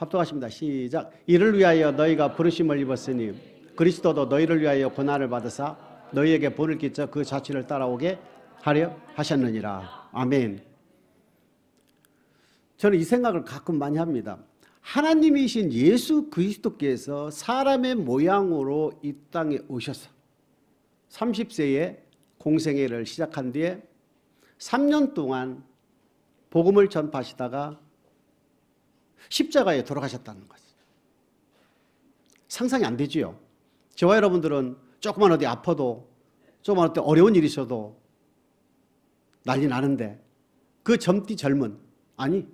합독하십니다. 시작. 이를 위하여 너희가 부르심을 입었으니 그리스도도 너희를 위하여 고난을 받으사 너희에게 본을 끼쳐 그 자취를 따라오게 하려 하셨느니라. 아멘. 저는 이 생각을 가끔 많이 합니다. 하나님이신 예수 그리스도께서 사람의 모양으로 이 땅에 오셔서 30세에 공생애를 시작한 뒤에 3년 동안 복음을 전파하시다가 십자가에 돌아가셨다는 거죠. 상상이 안 되지요. 저와 여러분들은 조그만 어디 아파도 조그만 어디 어려운 일이 있어도 난리 나는데 그 젊디 젊은, 아니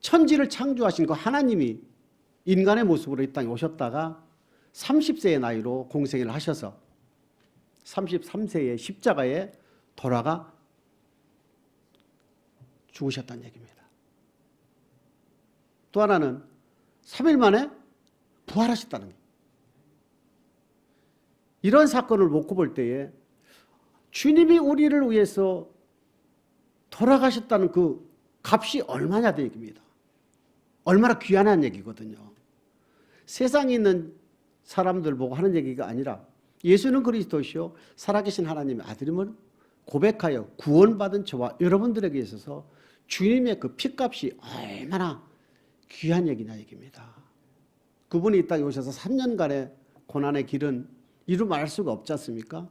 천지를 창조하신 그 하나님이 인간의 모습으로 이 땅에 오셨다가 30세의 나이로 공생애를 하셔서 33세에 십자가에 돌아가 죽으셨다는 얘기입니다. 또 하나는 3일 만에 부활하셨다는 거예요. 이런 사건을 놓고 볼 때에 주님이 우리를 위해서 돌아가셨다는 그 값이 얼마냐는 얘기입니다. 얼마나 귀한 얘기거든요. 세상에 있는 사람들 보고 하는 얘기가 아니라 예수는 그리스도시요 살아계신 하나님의 아들임을 고백하여 구원받은 저와 여러분들에게 있어서 주님의 그 피값이 얼마나 귀한 얘기냐 얘기입니다. 그분이 이 땅에 오셔서 3년간의 고난의 길은 이루 말할 수가 없지 않습니까?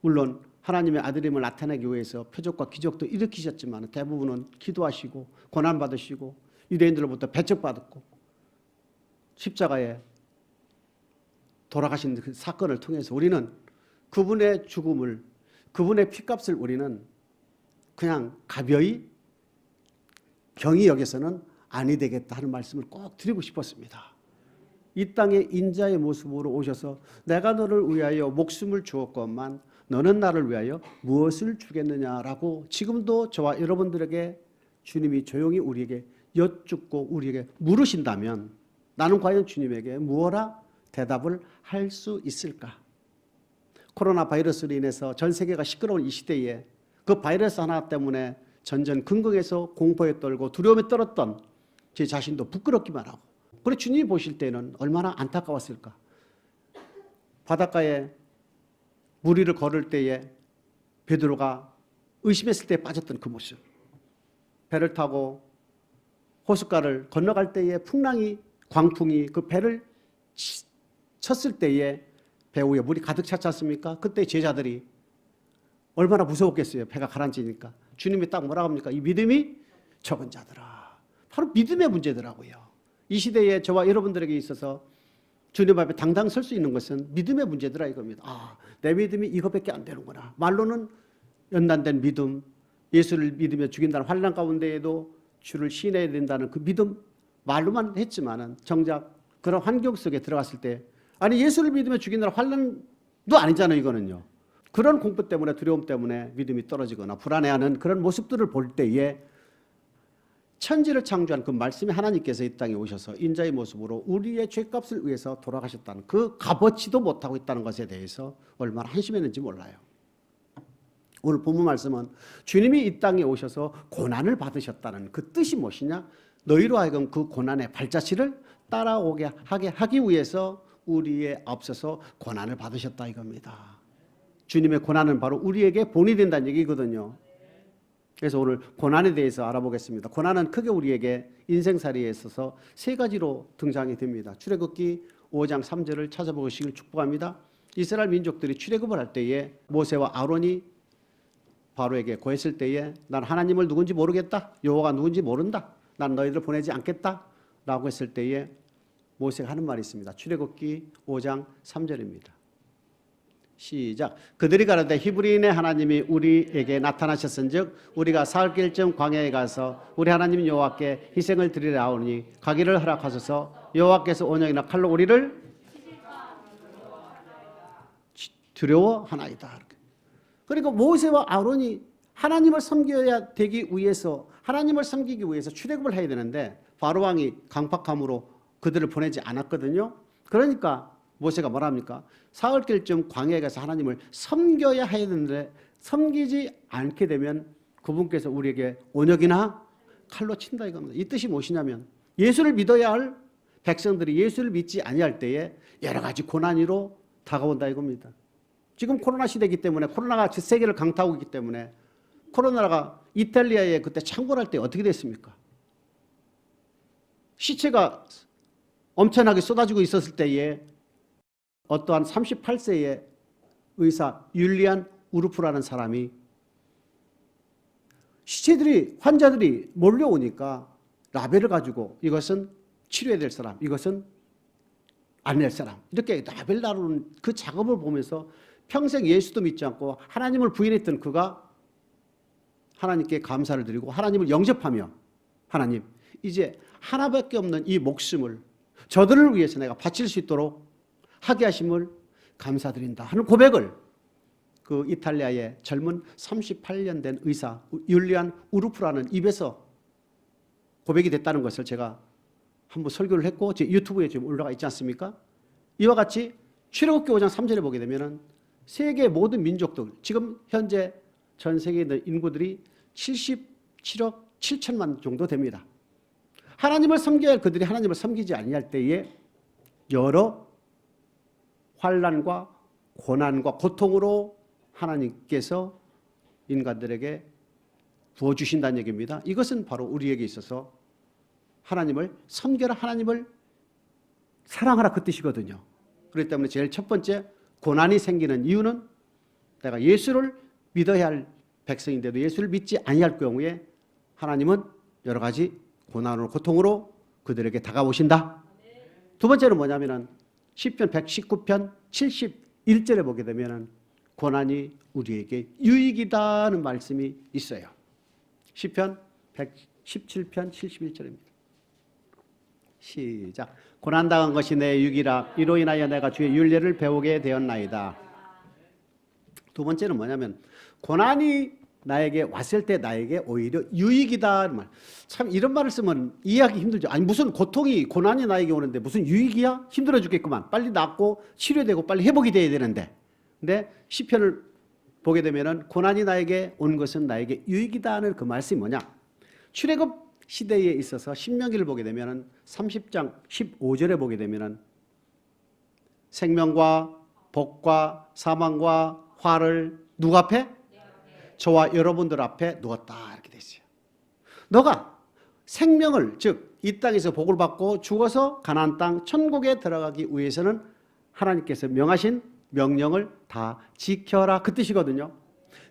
물론 하나님의 아들임을 나타내기 위해서 표적과 기적도 일으키셨지만 대부분은 기도하시고 고난받으시고 유대인들로부터 배척받았고 십자가에 돌아가신 그 사건을 통해서 우리는 그분의 죽음을, 그분의 피값을 우리는 그냥 가벼이 경히 여겨서는 아니 되겠다 하는 말씀을 꼭 드리고 싶었습니다. 이 땅에 인자의 모습으로 오셔서 내가 너를 위하여 목숨을 주었건만 너는 나를 위하여 무엇을 주겠느냐라고 지금도 저와 여러분들에게 주님이 조용히 우리에게 여쭙고 우리에게 물으신다면 나는 과연 주님에게 무엇라 대답을 할 수 있을까? 코로나 바이러스로 인해서 전 세계가 시끄러운 이 시대에 그 바이러스 하나 때문에 전전긍긍해서 공포에 떨고 두려움에 떨었던 제 자신도 부끄럽기만 하고, 그래 주님이 보실 때는 얼마나 안타까웠을까? 바닷가에 물 위를 걸을 때에 베드로가 의심했을 때 빠졌던 그 모습, 배를 타고 호숫가를 건너갈 때에 풍랑이, 광풍이 그 배를 쳤을 때에 배 위에 물이 가득 찼지 않습니까? 그때 제자들이 얼마나 무서웠겠어요. 배가 가라앉으니까. 주님이 딱 뭐라고 합니까? 이 믿음이 적은 자들아. 바로 믿음의 문제더라고요. 이 시대에 저와 여러분들에게 있어서 주님 앞에 당당 설 수 있는 것은 믿음의 문제더라 이겁니다. 아, 내 믿음이 이것밖에 안 되는구나. 말로는 연단된 믿음, 예수를 믿으며 죽인다는 환난 가운데에도 주를 신뢰해야 된다는 그 믿음, 말로만 했지만은 정작 그런 환경 속에 들어갔을 때, 아니 예수를 믿으며 죽인다는 환난도 아니잖아요 이거는요. 그런 공포 때문에, 두려움 때문에 믿음이 떨어지거나 불안해하는 그런 모습들을 볼 때에 천지를 창조한 그 말씀이 하나님께서 이 땅에 오셔서 인자의 모습으로 우리의 죄값을 위해서 돌아가셨다는 그 값어치도 못하고 있다는 것에 대해서 얼마나 한심했는지 몰라요. 오늘 본문 말씀은 주님이 이 땅에 오셔서 고난을 받으셨다는 그 뜻이 무엇이냐? 너희로 하여금 그 고난의 발자취를 따라오게 하기 위해서 우리에 앞서서 고난을 받으셨다 이겁니다. 주님의 고난은 바로 우리에게 본이 된다는 얘기거든요. 그래서 오늘 고난에 대해서 알아보겠습니다. 고난은 크게 우리에게 인생살이에 있어서 세 가지로 등장이 됩니다. 출애굽기 5장 3절을 찾아보시길 축복합니다. 이스라엘 민족들이 출애굽을 할 때에 모세와 아론이 바로에게 고했을 때에 난 하나님을 누군지 모르겠다. 여호와가 누군지 모른다. 난 너희들을 보내지 않겠다. 라고 했을 때에 모세가 하는 말이 있습니다. 출애굽기 5장 3절입니다. 시작. 그들이 가로되 히브리인의 하나님이 우리에게 나타나셨은즉 우리가 사흘 길쯤 광야에 가서 우리 하나님 여호와께 희생을 드리려 하오니 가기를 허락하소서. 여호와께서 온영이나 칼로 우리를 두려워하나이다. 그러니까 모세와 아론이 하나님을 섬겨야 되기 위해서, 하나님을 섬기기 위해서 출애굽을 해야 되는데 바로 왕이 강팍함으로 그들을 보내지 않았거든요. 그러니까 모세가 뭐라 합니까? 사흘 길쯤 광야에 가서 하나님을 섬겨야 해야 되는데 섬기지 않게 되면 그분께서 우리에게 온역이나 칼로 친다 이겁니다. 이 뜻이 무엇이냐면 예수를 믿어야 할 백성들이 예수를 믿지 아니할 때에 여러 가지 고난으로 다가온다 이겁니다. 지금 코로나 시대이기 때문에 코로나가 세계를 강타하고 있기 때문에 코로나가 이탈리아에 그때 창궐할 때 어떻게 됐습니까? 시체가 엄청나게 쏟아지고 있었을 때에 어떠한 38세의 의사 율리안 우르프라는 사람이 시체들이 환자들이 몰려오니까 라벨을 가지고 이것은 치료해야 될 사람, 이것은 안 낼 사람 이렇게 라벨 다루는 그 작업을 보면서 평생 예수도 믿지 않고 하나님을 부인했던 그가 하나님께 감사를 드리고 하나님을 영접하며 하나님 이제 하나밖에 없는 이 목숨을 저들을 위해서 내가 바칠 수 있도록 하게 하심을 감사드린다 하는 고백을 그 이탈리아의 젊은 38년 된 의사 율리안 우르프라는 입에서 고백이 됐다는 것을 제가 한번 설교를 했고 제 유튜브에 지금 올라가 있지 않습니까? 이와 같이 출애굽기 5장 3절에 보게 되면은 세계 모든 민족들 지금 현재 전 세계에 있는 인구들이 77억 7천만 정도 됩니다. 하나님을 섬겨야 할 그들이 하나님을 섬기지 아니할 때에 여러 환난과 고난과 고통으로 하나님께서 인간들에게 부어주신다는 얘기입니다. 이것은 바로 우리에게 있어서 하나님을 섬겨라, 하나님을 사랑하라 그 뜻이거든요. 그렇기 때문에 제일 첫 번째 고난이 생기는 이유는 내가 예수를 믿어야 할 백성인데도 예수를 믿지 아니할 경우에 하나님은 여러 가지 고난으로 고통으로 그들에게 다가오신다. 두 번째는 뭐냐면은 시편 119편 71절에 보게 되면은 고난이 우리에게 유익이다는 말씀이 있어요. 시편 117편 71절입니다. 시작. 고난당한 것이 내 유익이라 이로 인하여 내가 주의 율례를 배우게 되었나이다. 두 번째는 뭐냐면 고난이 나에게 왔을 때 나에게 오히려 유익이다 말. 참 이런 말을 쓰면 이해하기 힘들죠. 아니 무슨 고통이 고난이 나에게 오는데 무슨 유익이야? 힘들어 죽겠구만. 빨리 낫고 치료되고 빨리 회복이 돼야 되는데. 근데 시편을 보게 되면은 고난이 나에게 온 것은 나에게 유익이다 하는 그 말씀이 뭐냐? 출애굽 시대에 있어서 신명기를 보게 되면은 30장 15절에 보게 되면은 생명과 복과 사망과 화를 누구 앞에? 저와 여러분들 앞에 누웠다 이렇게 돼 있어요. 너가 생명을 즉 이 땅에서 복을 받고 죽어서 가나안 땅 천국에 들어가기 위해서는 하나님께서 명하신 명령을 다 지켜라 그 뜻이거든요.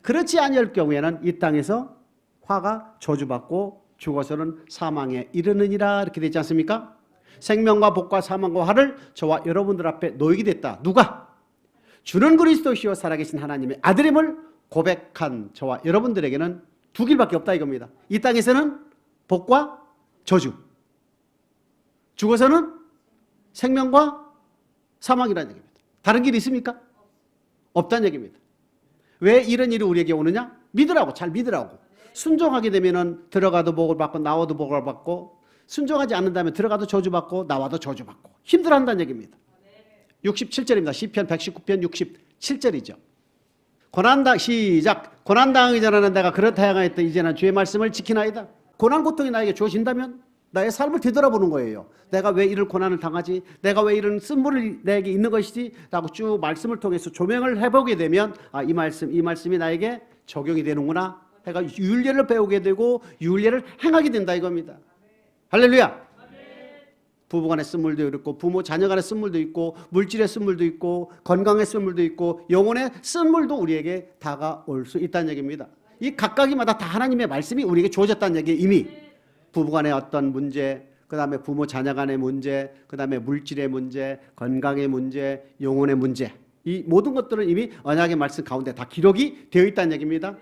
그렇지 아니할 경우에는 이 땅에서 화가 저주받고 죽어서는 사망에 이르느니라 이렇게 되지 않습니까? 생명과 복과 사망과 화를 저와 여러분들 앞에 놓이게 됐다. 누가? 주는 그리스도시요 살아계신 하나님의 아들임을 고백한 저와 여러분들에게는 두 길밖에 없다 이겁니다. 이 땅에서는 복과 저주, 죽어서는 생명과 사망이라는 얘기입니다. 다른 길이 있습니까? 없다는 얘기입니다. 왜 이런 일이 우리에게 오느냐? 믿으라고, 잘 믿으라고. 순종하게 되면은 들어가도 복을 받고 나와도 복을 받고, 순종하지 않는다면 들어가도 저주받고 나와도 저주받고 힘들어한다는 얘기입니다. 67절입니다. 시편 119편 67절이죠. 고난당 시작. 고난당하기 전에는 내가 그렇다 행하였다 이제는 주의 말씀을 지키나이다. 고난 고통이 나에게 주어진다면 나의 삶을 되돌아보는 거예요. 내가 왜 이런 고난을 당하지? 내가 왜 이런 쓴물이 내게 있는 것이지? 라고 쭉 말씀을 통해서 조명을 해보게 되면 이 말씀이 나에게 적용이 되는구나. 내가 율례를 배우게 되고 율례를 행하게 된다 이겁니다. 할렐루야. 부부간의 쓴물도 있고 부모 자녀간의 쓴물도 있고 물질의 쓴물도 있고 건강의 쓴물도 있고 영혼의 쓴물도 우리에게 다가올 수 있다는 얘기입니다. 이 각각이마다 다 하나님의 말씀이 우리에게 주어졌다는 얘기예요. 이미 부부간의 어떤 문제, 그 다음에 부모 자녀간의 문제, 그 다음에 물질의 문제, 건강의 문제, 영혼의 문제, 이 모든 것들은 이미 언약의 말씀 가운데 다 기록이 되어 있다는 얘기입니다.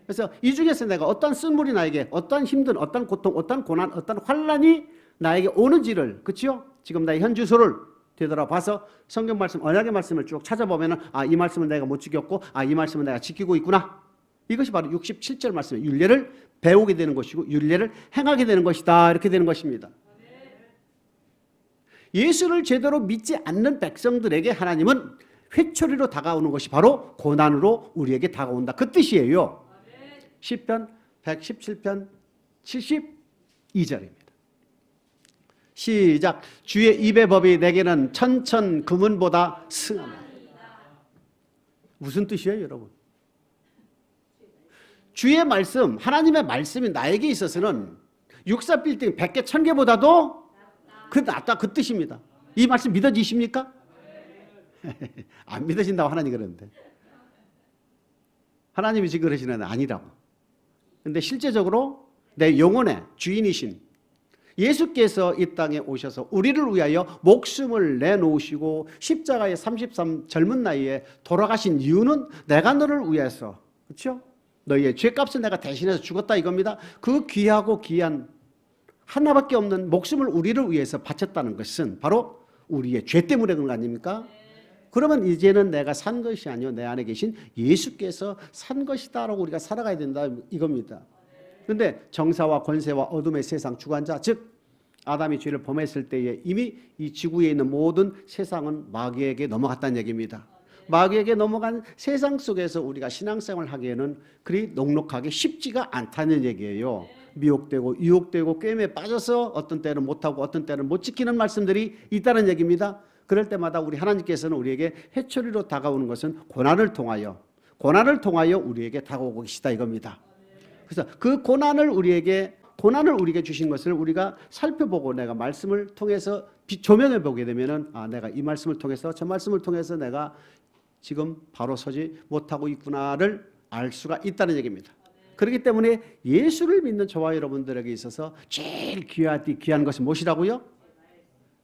그래서 이 중에서 내가 어떤 쓴물이 나에게 어떤 힘든 어떤 고통, 어떤 고난, 어떤 환난이 나에게 오는지를, 그렇죠? 지금 나의 현 주소를 되돌아봐서 성경 말씀, 언약의 말씀을 쭉 찾아보면은 이 말씀은 내가 못 지켰고 이 말씀은 내가 지키고 있구나. 이것이 바로 67절 말씀이에요. 율례를 배우게 되는 것이고 율례를 행하게 되는 것이다. 이렇게 되는 것입니다. 예수를 제대로 믿지 않는 백성들에게 하나님은 회초리로 다가오는 것이 바로 고난으로 우리에게 다가온다. 그 뜻이에요. 시편 117편 72절입니다. 시작. 주의 입의 법이 내게는 천천 금은보다 승하다. 무슨 뜻이에요, 여러분? 주의 말씀, 하나님의 말씀이 나에게 있어서는 육사 빌딩 100개, 1000개보다도 그 낫다, 그 뜻입니다. 이 말씀 믿어지십니까? 안 믿어진다고 하나님 그러는데. 하나님이 지금 그러시는 아니라고. 근데 실제적으로 내 영혼의 주인이신 예수께서 이 땅에 오셔서 우리를 위하여 목숨을 내놓으시고 십자가에 33 젊은 나이에 돌아가신 이유는 내가 너를 위해서, 그렇죠? 너희의 죄값을 내가 대신해서 죽었다 이겁니다. 그 귀하고 귀한 하나밖에 없는 목숨을 우리를 위해서 바쳤다는 것은 바로 우리의 죄 때문에 그런 거 아닙니까? 그러면 이제는 내가 산 것이 아니요 내 안에 계신 예수께서 산 것이다라고 우리가 살아가야 된다 이겁니다. 그런데 정사와 권세와 어둠의 세상 주관자, 즉 아담이 죄를 범했을 때에 이미 이 지구에 있는 모든 세상은 마귀에게 넘어갔다는 얘기입니다. 마귀에게 넘어간 세상 속에서 우리가 신앙생활을 하기에는 그리 녹록하게 쉽지가 않다는 얘기예요. 미혹되고 유혹되고 꿰매에 빠져서 어떤 때는 못하고 어떤 때는 못 지키는 말씀들이 있다는 얘기입니다. 그럴 때마다 우리 하나님께서는 우리에게 해초리로 다가오는 것은 고난을 통하여 우리에게 다가오고 계시다 이겁니다. 그래서 그 고난을 우리에게 주신 것을 우리가 살펴보고 내가 말씀을 통해서 조명해 보게 되면은 내가 이 말씀을 통해서 저 말씀을 통해서 내가 지금 바로 서지 못하고 있구나를 알 수가 있다는 얘기입니다. 그렇기 때문에 예수를 믿는 저와 여러분들에게 있어서 제일 귀한 것은 무엇이라고요?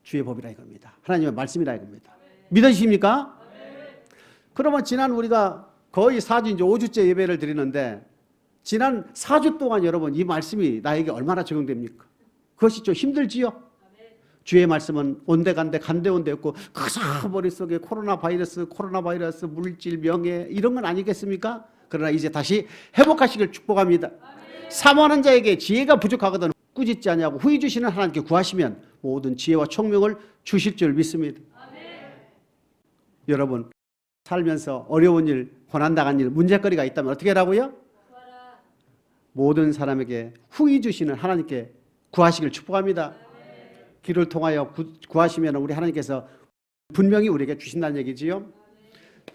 주의 법이라 이겁니다. 하나님의 말씀이라 이겁니다. 믿으십니까? 그러면 지난 우리가 거의 4주 이제 5주째 예배를 드리는데 지난 4주 동안 여러분 이 말씀이 나에게 얼마나 적용됩니까? 그것이 좀 힘들지요? 주의 말씀은 온데간데 간데온데 없고 그저 머릿속에 코로나 바이러스, 물질, 명예 이런 건 아니겠습니까? 그러나 이제 다시 회복하시길 축복합니다. 사모하는 자에게 지혜가 부족하거든 꾸짖지 아니하고 후히 주시는 하나님께 구하시면 모든 지혜와 총명을 주실 줄 믿습니다. 여러분 살면서 어려운 일, 고난당한 일, 문제거리가 있다면 어떻게 하라고요? 모든 사람에게 후히 주시는 하나님께 구하시길 축복합니다. 기를 통하여 구하시면 우리 하나님께서 분명히 우리에게 주신다는 얘기지요.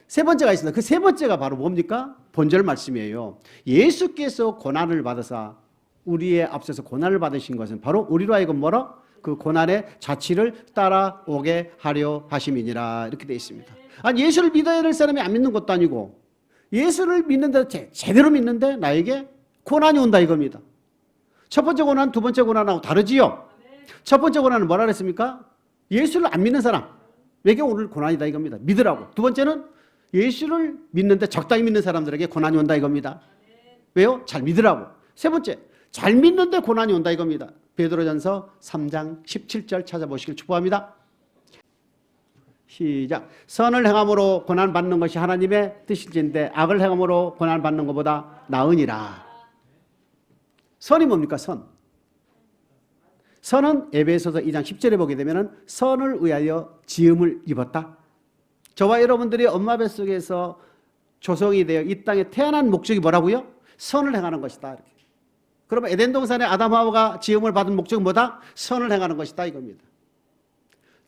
세 번째가 있습니다. 그 세 번째가 바로 뭡니까? 본절 말씀이에요. 예수께서 고난을 받으사 우리의 앞서서 고난을 받으신 것은 바로 우리로 하여금 뭐라? 그 고난의 자취를 따라오게 하려 하심이니라 이렇게 되어 있습니다. 아니 예수를 믿어야 될 사람이 안 믿는 것도 아니고 예수를 믿는데 제대로 믿는데 나에게 고난이 온다 이겁니다. 첫 번째 고난, 두 번째 고난하고 다르지요. 첫 번째 고난은 뭐라 그랬습니까? 예수를 안 믿는 사람에게 오늘 고난이다 이겁니다. 믿으라고. 두 번째는 예수를 믿는데 적당히 믿는 사람들에게 고난이 온다 이겁니다. 왜요? 잘 믿으라고. 세 번째, 잘 믿는데 고난이 온다 이겁니다. 베드로전서 3장 17절 찾아보시길 축복합니다. 시작. 선을 행함으로 고난받는 것이 하나님의 뜻인데 악을 행함으로 고난받는 것보다 나으니라. 선이 뭡니까? 선은 에베소서 2장 10절에 보게 되면 선을 위하여 지음을 입었다. 저와 여러분들이 엄마 뱃속에서 조성이 되어 이 땅에 태어난 목적이 뭐라고요? 선을 행하는 것이다. 이렇게. 그러면 에덴 동산에 아담 하와가 지음을 받은 목적은 뭐다? 선을 행하는 것이다 이겁니다.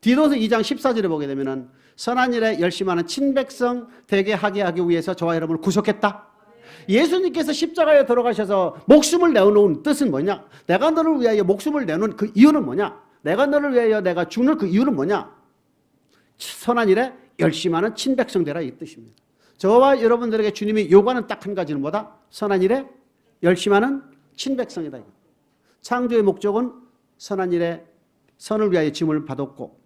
디도서 2장 14절에 보게 되면 선한 일에 열심하는 친백성 되게 하게 하기 위해서 저와 여러분을 구속했다. 예수님께서 십자가에 돌아가셔서 목숨을 내놓은 뜻은 뭐냐? 내가 너를 위하여 목숨을 내놓은 그 이유는 뭐냐? 내가 너를 위하여 내가 죽는 그 이유는 뭐냐? 선한 일에 열심하는 친백성 되라 이 뜻입니다. 저와 여러분들에게 주님이 요구하는 딱 한 가지는 뭐다? 선한 일에 열심하는 친백성이다. 창조의 목적은 선한 일에 선을 위하여 짐을 받았고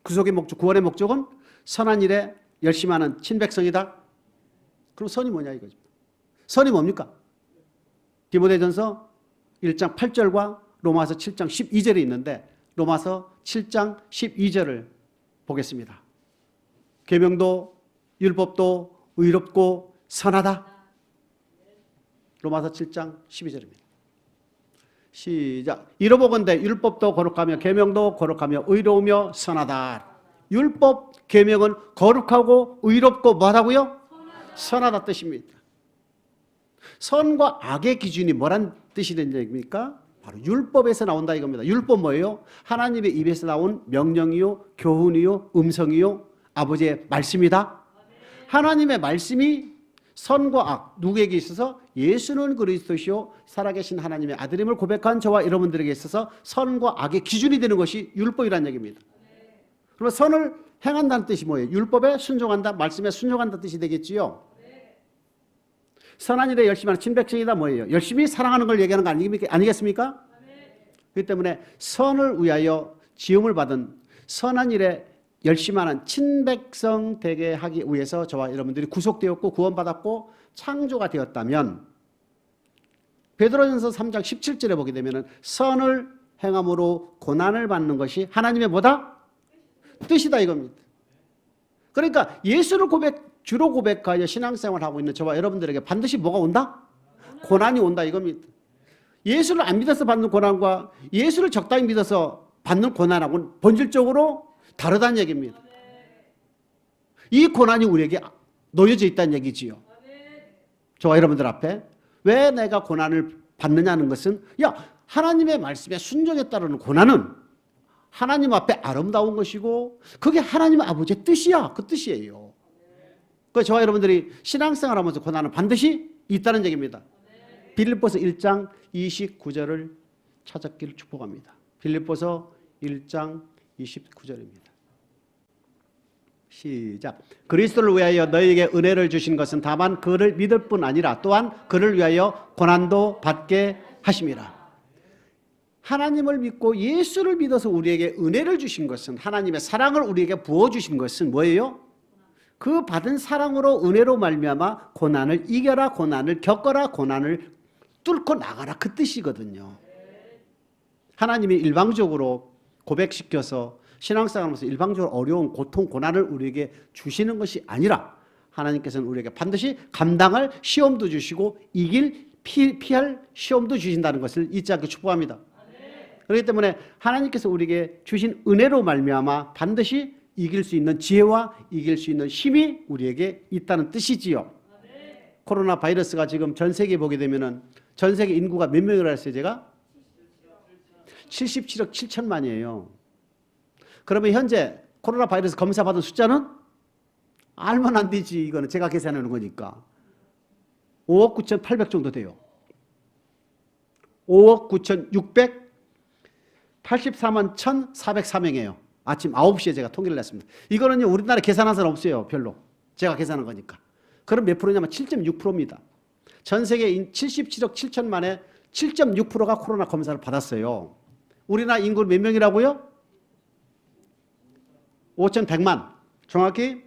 구속의 목적, 구원의 목적은 선한 일에 열심하는 친백성이다. 그럼 선이 뭐냐 이거죠. 선이 뭡니까? 디모데전서 1장 8절과 로마서 7장 12절이 있는데 로마서 7장 12절을 보겠습니다. 계명도 율법도 의롭고 선하다. 로마서 7장 12절입니다. 시작. 이로보건대 율법도 거룩하며 계명도 거룩하며 의로우며 선하다. 율법, 계명은 거룩하고 의롭고 뭐하다고요? 선하다 뜻입니다. 선과 악의 기준이 뭐란 뜻이 된 얘기입니까? 바로 율법에서 나온다 이겁니다. 율법 뭐예요? 하나님의 입에서 나온 명령이요, 교훈이요, 음성이요, 아버지의 말씀이다. 하나님의 말씀이 선과 악, 누구에게 있어서 예수는 그리스도시요 살아계신 하나님의 아들임을 고백한 저와 여러분들에게 있어서 선과 악의 기준이 되는 것이 율법이라는 얘기입니다. 그러면 선을 행한다는 뜻이 뭐예요? 율법에 순종한다, 말씀에 순종한다는 뜻이 되겠지요. 선한 일에 열심히 하는 친백성이다 뭐예요? 열심히 사랑하는 걸 얘기하는 거 아니겠습니까? 그렇기 때문에 선을 위하여 지음을 받은 선한 일에 열심히 하는 친백성 되게 하기 위해서 저와 여러분들이 구속되었고 구원받았고 창조가 되었다면 베드로전서 3장 17절에 보게 되면 선을 행함으로 고난을 받는 것이 하나님의 뭐다? 뜻이다 이겁니다. 그러니까 예수를 주로 고백하여 신앙생활을 하고 있는 저와 여러분들에게 반드시 뭐가 온다? 고난이 온다 이겁니다. 예수를 안 믿어서 받는 고난과 예수를 적당히 믿어서 받는 고난하고는 본질적으로 다르다는 얘기입니다. 이 고난이 우리에게 놓여져 있다는 얘기지요. 저와 여러분들 앞에 왜 내가 고난을 받느냐는 것은 하나님의 말씀에 순종에 따르는 고난은 하나님 앞에 아름다운 것이고 그게 하나님 아버지의 뜻이야. 그 뜻이에요. 그래서 저와 여러분들이 신앙생활 하면서 고난은 반드시 있다는 얘기입니다. 빌립보서 1장 29절을 찾았기를 축복합니다. 빌립보서 1장 29절입니다. 시작. 그리스도를 위하여 너희에게 은혜를 주신 것은 다만 그를 믿을 뿐 아니라 또한 그를 위하여 고난도 받게 하심이라. 하나님을 믿고 예수를 믿어서 우리에게 은혜를 주신 것은 하나님의 사랑을 우리에게 부어주신 것은 뭐예요? 그 받은 사랑으로 은혜로 말미암아 고난을 이겨라, 고난을 겪어라, 고난을 뚫고 나가라 그 뜻이거든요. 하나님이 일방적으로 고백시켜서 신앙생활하면서 일방적으로 어려운 고통, 고난을 우리에게 주시는 것이 아니라 하나님께서는 우리에게 반드시 감당할 시험도 주시고 피할 시험도 주신다는 것을 잊지 않고 축복합니다. 그렇기 때문에 하나님께서 우리에게 주신 은혜로 말미암아 반드시 이길 수 있는 지혜와 이길 수 있는 힘이 우리에게 있다는 뜻이지요. 코로나 바이러스가 지금 전 세계에 보게 되면은 전 세계 인구가 몇 명이라 했어요 제가? 77억 7천만이에요. 그러면 현재 코로나 바이러스 검사 받은 숫자는 알면 안 되지. 이거는 제가 계산하는 거니까 5억 9,800 정도 돼요. 5억 9,684만 1,404명이에요. 아침 9시에 제가 통계를 냈습니다. 이거는요 우리나라 계산한 사람 없어요. 별로. 제가 계산한 거니까. 그럼 몇 프로냐면 7.6%입니다. 전 세계 77억 7천만에 7.6%가 코로나 검사를 받았어요. 우리나라 인구 몇 명이라고요? 5,100만. 정확히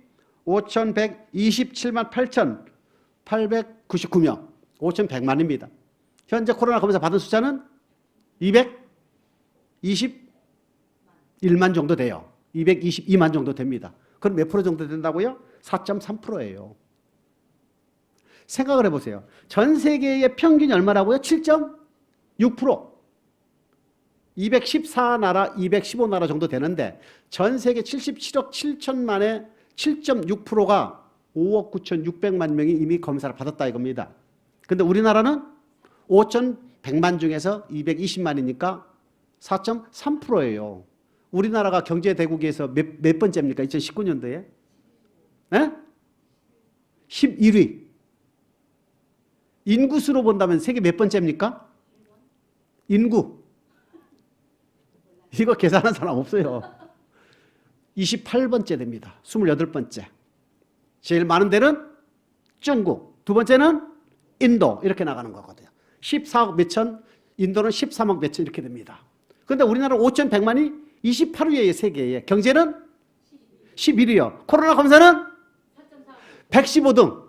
5,127만 8,899명. 5,100만입니다. 현재 코로나 검사 받은 숫자는 221만 정도 돼요. 222만 정도 됩니다. 그럼 몇 프로 정도 된다고요? 4.3%예요. 생각을 해보세요. 전 세계의 평균이 얼마라고요? 7.6%. 214나라, 215나라 정도 되는데 전 세계 77억 7천만의 7.6%가 5억 9,600만 명이 이미 검사를 받았다 이겁니다. 근데 우리나라는 5,100만 중에서 220만이니까 4.3%예요. 우리나라가 경제대국에서 몇 번째입니까? 2019년도에? 네? 11위. 인구수로 본다면 세계 몇 번째입니까? 인구. 이거 계산한 사람 없어요. 28번째 됩니다. 28번째. 제일 많은 데는 중국, 두 번째는 인도 이렇게 나가는 거거든요. 14억 몇천, 인도는 13억 몇천 이렇게 됩니다. 그런데 우리나라 5,100만이 28위예요. 세계에. 경제는 11위요. 코로나 검사는 115등.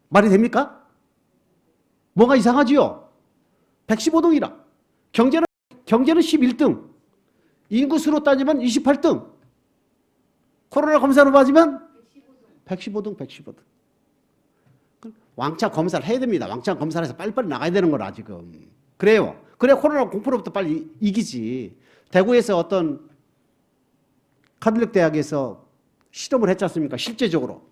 말이 됩니까? 뭐가 이상하지요? 115등이라. 경제는 11등. 인구수로 따지면 28등. 코로나 검사로 따지면 115등. 왕창 검사를 해야 됩니다. 왕창 검사를 해서 빨리빨리 나가야 되는 거라 지금. 그래요. 그래 코로나 공포로부터 빨리 이기지. 대구에서 어떤 카톨릭 대학에서 실험을 했지 않습니까? 실제적으로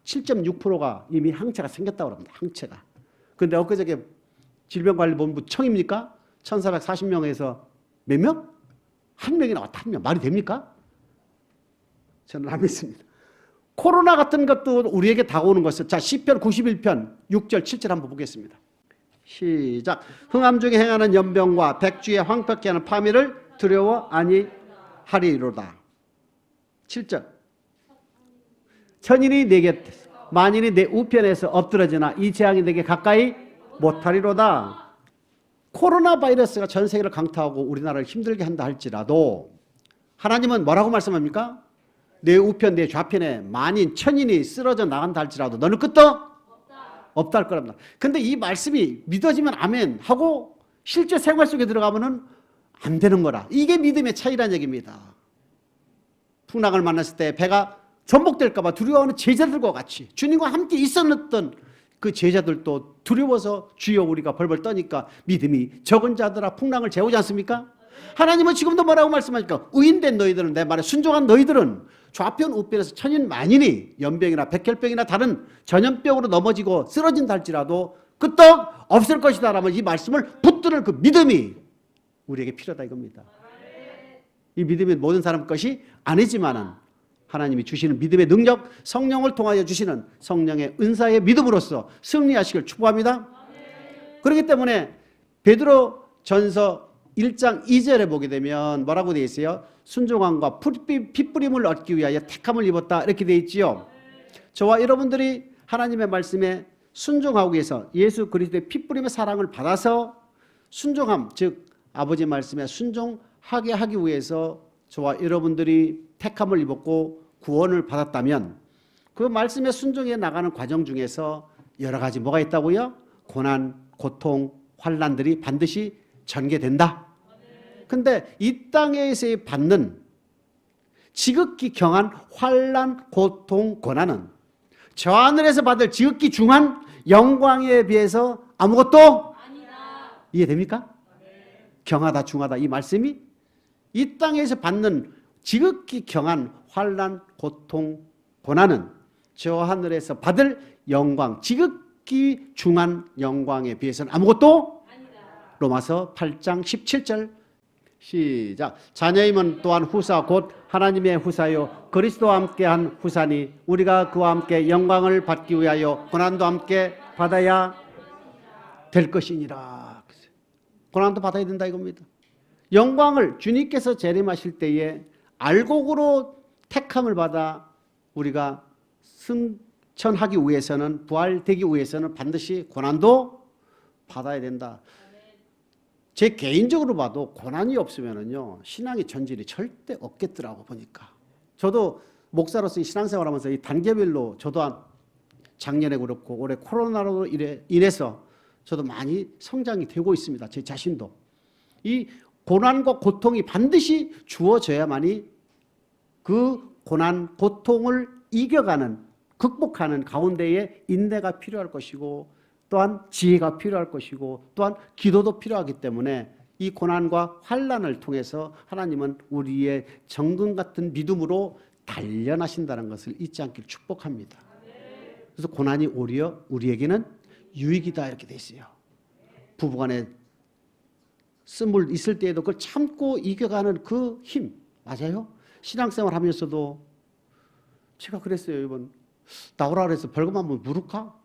7.6%가 이미 항체가 생겼다고 합니다. 항체가. 그런데 엊그저께 질병관리본부 청입니까? 1440명에서 몇 명? 한 명이 나왔다. 한 명. 말이 됩니까? 저는 안 믿습니다. 코로나 같은 것도 우리에게 다가오는 것을, 자, 시편 91편 6절 7절 한번 보겠습니다. 시작. 흥함 중에 행하는 연병과 백주에 황폐케 하는 파미를 두려워 아니하리로다. 7절. 천인이 내 곁에 만인이 내 우편에서 엎드러지나 이 재앙이 내게 가까이 못하리로다. 코로나 바이러스가 전 세계를 강타하고 우리나라를 힘들게 한다 할지라도 하나님은 뭐라고 말씀합니까? 내 우편 내 좌편에 만인 천인이 쓰러져 나간다 할지라도 너는 끝도 없다 할 거랍니다. 근데 이 말씀이 믿어지면 아멘 하고 실제 생활 속에 들어가면은 안 되는 거라. 이게 믿음의 차이란 얘기입니다. 풍랑을 만났을 때 배가 전복될까 봐 두려워하는 제자들과 같이 주님과 함께 있었던 그 제자들도 두려워서 주여 우리가 벌벌 떠니까 믿음이 적은 자들아 풍랑을 재우지 않습니까? 하나님은 지금도 뭐라고 말씀하십니까? 의인된 너희들은, 내 말에 순종한 너희들은 좌편 우편에서 천인 만인이 연병이나 백혈병이나 다른 전염병으로 넘어지고 쓰러진다 할지라도 끄떡 없을 것이다 라면 이 말씀을 붙드는 그 믿음이 우리에게 필요하다 이겁니다. 이 믿음이 모든 사람 것이 아니지만은 하나님이 주시는 믿음의 능력, 성령을 통하여 주시는 성령의 은사의 믿음으로써 승리하시길 축복합니다. 그렇기 때문에 베드로 전서 1장 2절에 보게 되면 뭐라고 되어 있어요? 순종함과 핏부림을 얻기 위하여 택함을 입었다 이렇게 되어 있지요. 저와 여러분들이 하나님의 말씀에 순종하기 위해서 예수 그리스도의 핏부림의 사랑을 받아서 순종함, 즉 아버지 말씀에 순종하게 하기 위해서 저와 여러분들이 택함을 입었고 구원을 받았다면 그 말씀에 순종해 나가는 과정 중에서 여러 가지 뭐가 있다고요? 고난, 고통, 환난들이 반드시 전개된다. 근데 이 땅에서 받는 지극히 경한 환난, 고통, 고난은 저 하늘에서 받을 지극히 중한 영광에 비해서 아무것도 아니다. 이해됩니까? 경하다, 중하다 이 말씀이 이 땅에서 받는 지극히 경한 환난, 고통, 고난은 저 하늘에서 받을 영광, 지극히 중한 영광에 비해서는 아무것도 아니다. 로마서 8장 17절 시작. 자녀임은 또한 후사 곧 하나님의 후사요 그리스도와 함께한 후사니 우리가 그와 함께 영광을 받기 위하여 고난도 함께 받아야 될 것이니라. 고난도 받아야 된다 이겁니다. 영광을 주님께서 재림하실 때에 알곡으로 택함을 받아 우리가 승천하기 위해서는 부활되기 위해서는 반드시 고난도 받아야 된다. 제 개인적으로 봐도 고난이 없으면은요 신앙의 전질이 절대 없겠더라고 보니까. 저도 목사로서 신앙생활하면서 이 단계별로 저도 작년에 그렇고 올해 코로나로 인해서 저도 많이 성장이 되고 있습니다. 제 자신도 이 고난과 고통이 반드시 주어져야만이 그 고난, 고통을 이겨가는, 극복하는 가운데에 인내가 필요할 것이고 또한 지혜가 필요할 것이고 또한 기도도 필요하기 때문에 이 고난과 환난을 통해서 하나님은 우리의 정금 같은 믿음으로 단련하신다는 것을 잊지 않길 축복합니다. 그래서 고난이 오히려 우리에게는 유익이다 이렇게 돼 있어요. 부부간에 쓴물 있을 때에도 그걸 참고 이겨가는 그 힘 맞아요? 신앙생활 하면서도 제가 그랬어요. 이번 나오라 그래서 벌금 한번 물을까?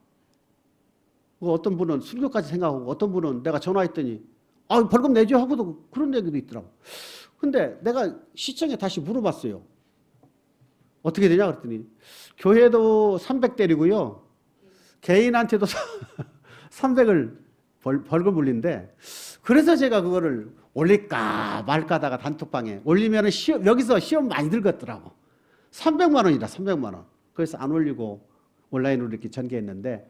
어떤 분은 순교까지 생각하고 어떤 분은 내가 전화했더니 벌금 내죠 하고도 그런 얘기도 있더라고. 근데 내가 시청에 다시 물어봤어요. 어떻게 되냐 그랬더니 교회도 300 때리고요. 개인한테도 300을 벌금 물린데 그래서 제가 그거를 올릴까 말까 하다가 단톡방에 올리면 여기서 시험 많이 들겠더라고. 300만 원이다 300만 원. 그래서 안 올리고 온라인으로 이렇게 전개했는데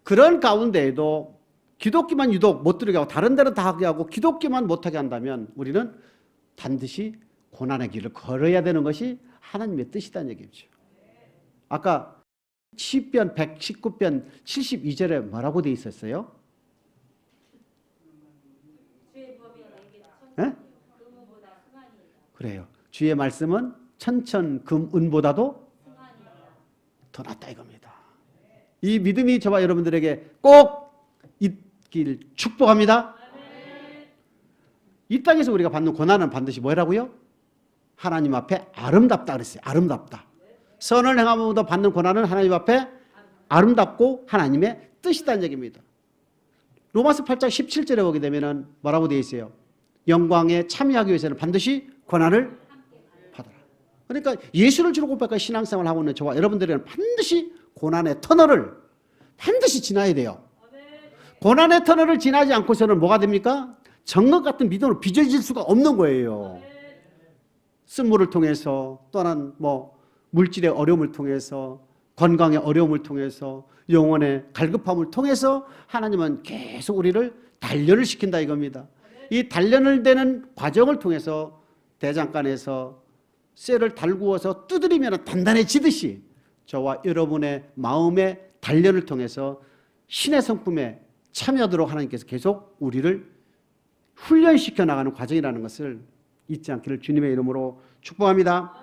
그런 가운데에도 기독교만 유독 못 들게 하고 다른 데는 다 하게 하고 기독교만 못하게 한다면 우리는 반드시 고난의 길을 걸어야 되는 것이 하나님의 뜻이라는 얘기죠. 아까 시편 119편 72절에 뭐라고 돼 있었어요? 네? 그래요. 주의 말씀은 천천 금은보다도 더 낫다 이겁니다. 이 믿음이 저와 여러분들에게 꼭 길 축복합니다. 이 땅에서 우리가 받는 고난은 반드시 뭐라고요? 하나님 앞에 아름답다 그랬어요. 아름답다. 선을 행함으로부터 받는 고난은 하나님 앞에 아름답고 하나님의 뜻이다는 얘기입니다. 로마서 8장 17절에 보게 되면 뭐라고 되어 있어요? 영광에 참여하기 위해서는 반드시 고난을 받아라. 그러니까 예수를 주로 고백한 신앙생활을 하고 있는 저와 여러분들은 반드시 고난의 터널을 반드시 지나야 돼요. 고난의 터널을 지나지 않고서는 뭐가 됩니까? 정것 같은 믿음으로 빚어질 수가 없는 거예요. 쓴물을 통해서 또는 물질의 어려움을 통해서 건강의 어려움을 통해서 영혼의 갈급함을 통해서 하나님은 계속 우리를 단련을 시킨다 이겁니다. 이 단련을 되는 과정을 통해서 대장간에서 쇠를 달구어서 두드리면 단단해지듯이 저와 여러분의 마음의 단련을 통해서 신의 성품에 참여하도록 하나님께서 계속 우리를 훈련시켜 나가는 과정이라는 것을 잊지 않기를 주님의 이름으로 축복합니다.